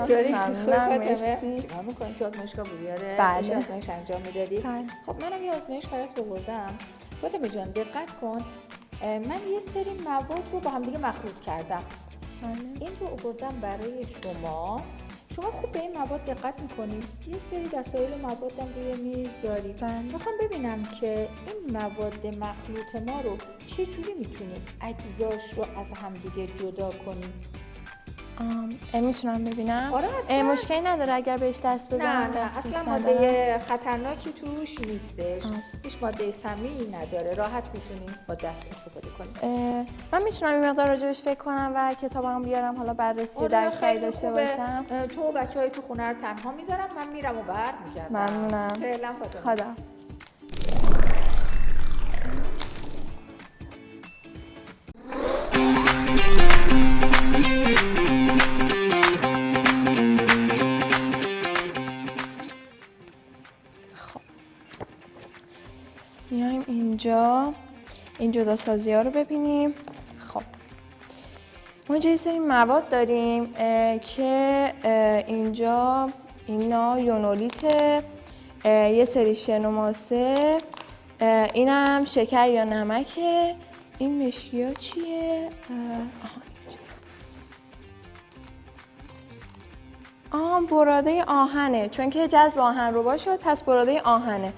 چطوری؟ ممنونم، مرسی. چیکار می‌کنی تو آزمایشگاه بودی؟ آره. بله. آزمایش انجام میدادی؟ بله. خب منم یه آزمایش برات آوردم. فاطمه جان دقت کن. من یه سری مواد رو با هم دیگه مخلوط کردم. این رو آوردم برای شما. شما خوب به این مواد دقت میکنید. یه سری وسایل مواد هم روی میز دارید. میخوام ببینم که این مواد مخلوط ما رو چجوری میتونیم اجزاش رو از هم دیگه جدا کنیم. میتونم ببینم؟ آره مشکلی نداره اگر بهش دست بزنم؟ نه اصلا ماده خطرناکی توش نیستش. هیچ ماده سمی نداره. راحت میتونیم با دست استفاده کنیم. من میتونم این مقدار راجبش فکر کنم و کتابم بیارم حالا بررسی دقیقی داشته باشم. تو و بچهای تو خونه رو تنها میذارم، من میرم و برمیگردم. ممنونم. فعلا فاطمه. خدا. میایم اینجا این جداسازی ها رو ببینیم. خب ما اینجا یه سری مواد داریم که اینجا اینا یونولیت، یه سری شن و ماسه، اینم شکر یا نمکه. این مشکی ها چیه؟ براده آهنه، چون که جذب آهن رو شد پس براده آهنه.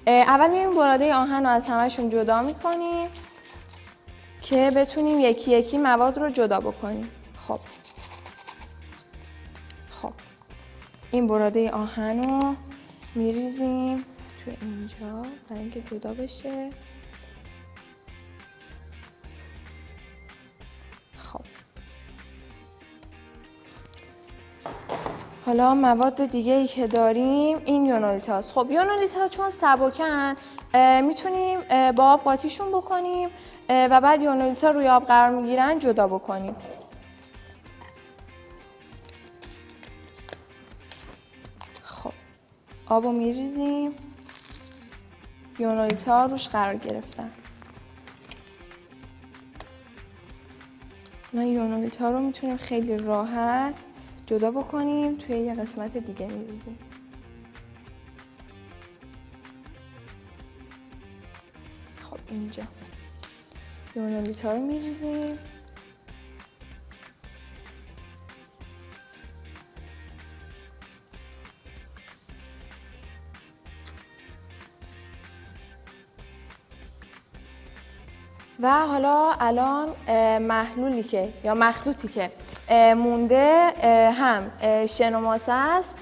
اول میریم براده آهن رو از همه‌شون جدا میکنیم که بتونیم یکی یکی مواد رو جدا بکنیم. خب این براده آهن رو میریزیم توی اینجا برای اینکه جدا بشه. خب حالا مواد دیگه ای که داریم این یونولیت هاست. خب یونولیت ها چون سبکن میتونیم با آب قاطیشون بکنیم و بعد یونولیت ها روی آب قرار میگیرن جدا بکنیم. خب آبو میریزیم، یونولیت ها روش قرار گرفتن. ما یونولیت ها رو میتونیم خیلی راحت جدا بکنیم، توی یه قسمت دیگه میریزیم. خب اینجا یونولیت ها رو میریزیم. و حالا الان محلولی که یا مخلوطی که مونده هم شن و ماسه است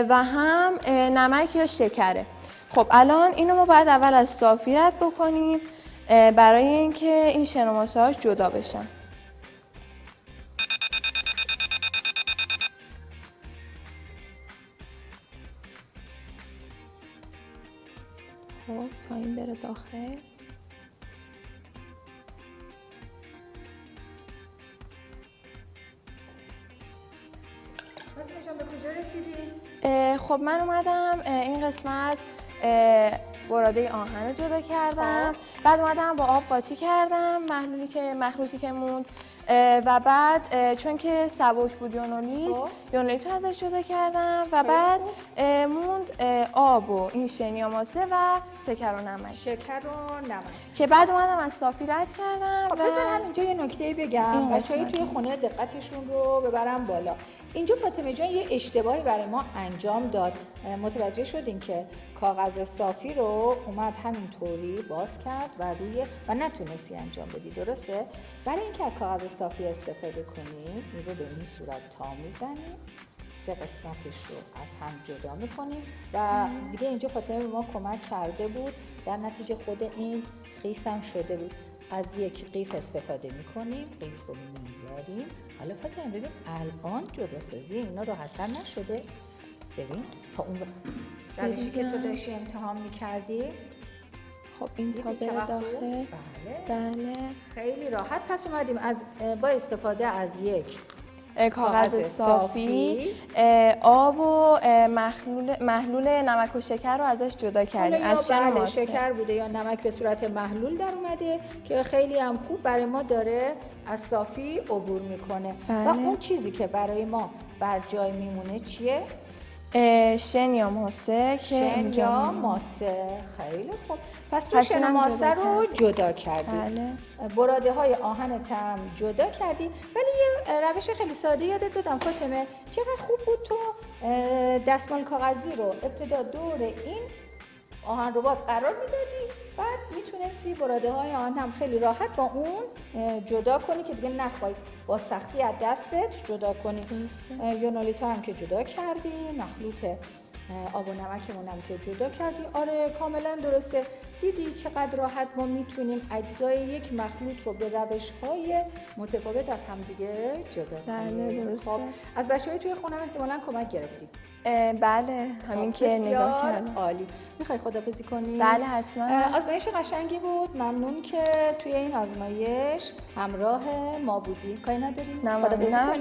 و هم نمک یا شکره. خب الان اینو ما باید اول از صافی رد بکنیم برای اینکه این شن و ماسه هاش جدا بشن. خب تا این بره داخل. به کجا رسیدی؟ خب من اومدم این قسمت براده آهن رو جدا کردم. بعد اومدم با آب قاطی کردم مخلوطی که موند و بعد چون که سبک بود یونولیت رو ازش جدا کردم و بعد موند آب و این شن یا ماسه و شکر و نمک که بعد اومدم از صافی رد کردم. خب بذار همینجا یه نکته بگم، بچه‌های توی خونه دقتشون رو ببرم بالا. اینجا فاطمه جان یه اشتباهی برای ما انجام داد. متوجه شدین که کاغذ صافی رو اومد همینطوری باز کرد و نتونستی انجام بدی، درسته؟ برای اینکه از کاغذ صافی استفاده کنیم این رو به این صورت تا میزنیم، سه قسمتش رو از هم جدا میکنیم و دیگه اینجا فاطمه به ما کمک کرده بود، در نتیجه خود این خیس هم شده بود. از یک قیف استفاده میکنیم، قیف رو میذاریم. حالا فاطمه ببین الان جداسازی اینا راحت‌تر نشده؟ ببین تا اون روشی که تو داشتی امتحان میکردی. خب این تا بره داخل. بله خیلی راحت. پس اومدیم با استفاده از یک کاغذ صافی، آب و محلول نمک و شکر رو ازش جدا کردیم. از شن ماسه شکر بوده یا نمک به صورت محلول در اومده که خیلی هم خوب برای ما داره از صافی عبور میکنه. و اون چیزی که برای ما بر جای میمونه چیه؟ شن یا ماسه که شن یا ماسه. خیلی خوب. پس تو شن و ماسه رو جدا کردی. بله. براده های آهنت هم جدا کردی. ولی یه روش خیلی ساده یادت بدم فاطمه، چقدر خوب بود تو دستمال کاغذی رو ابتدا دور این آهن ربات قرار میدادی، بعد میتونستی براده های آهن هم خیلی راحت با اون جدا کنی که دیگه نخوای با سختی از دستت جدا کنی. یونولیتا هم که جدا کردی، مخلوط آب و نمکمون هم که جدا کردی. آره کاملا درسته. دیدی چقدر راحت ما میتونیم اجزای یک مخلوط رو به روش‌های متفاوت از همدیگه جدا کنیم. بله درسته. خب از بچه‌های توی خونم احتمالاً کمک گرفتی. بله همین که نگاه کردم. عالی. میخوای خداحافظی کنی؟ بله حتما. آزمایش قشنگی بود. ممنون که توی این آزمایش همراه ما بودی. کاری نداری؟ نه.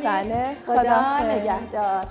بله خدا نگهدار.